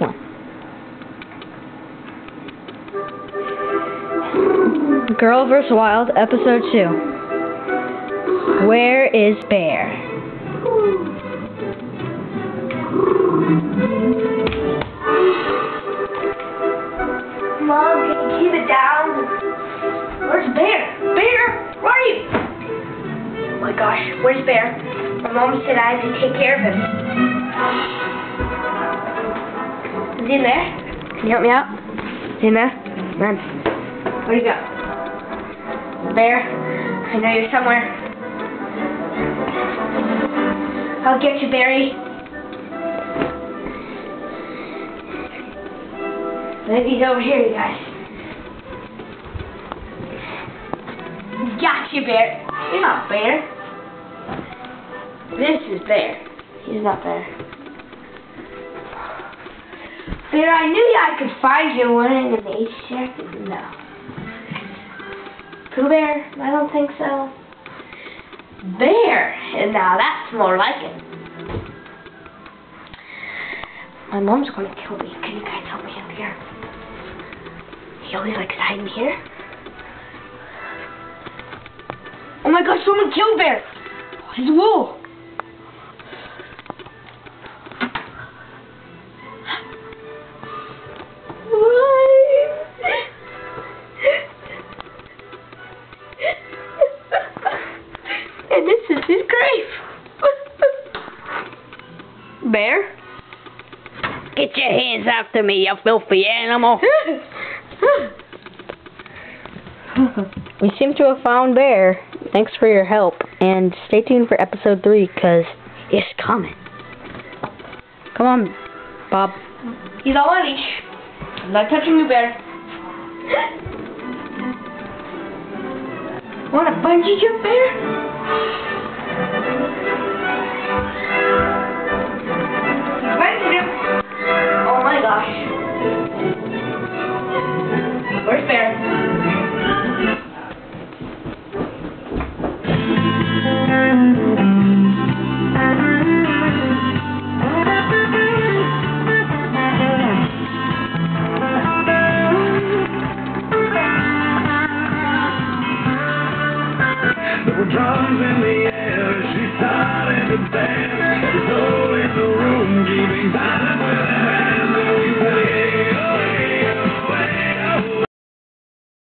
one. Girl vs. Wild, Episode 2. Where is Bear? Mom, can you keep it down? Where's Bear? Bear, where are you? Oh my gosh, where's Bear? My mom said I had to take care of him. Is he in there? Can you help me out? Is he in there? Run. Where'd he go? Bear, I know you're somewhere. I'll get you, Barry. I think he's over here, you guys. Got you, Bear. You're not Bear. This is Bear. He's not Bear. Bear, I knew I could find you in the H shack. No. Pooh Bear? I don't think so. Bear! And now that's more like it. My mom's gonna kill me. Can you guys help me up here? He always likes hiding here. Oh my gosh, someone killed Bear! Oh, he's a wolf! And this is his grave. Bear? Get your hands after me, you filthy animal! We seem to have found Bear. Thanks for your help, and stay tuned for episode 3, because it's coming. Come on, Bob. He's all on leash. I'm not touching you, Bear. Wanna bungee jump, Bear? Bungee jump. Oh my gosh. Where's Bear? There were drums in the air, she started to dance.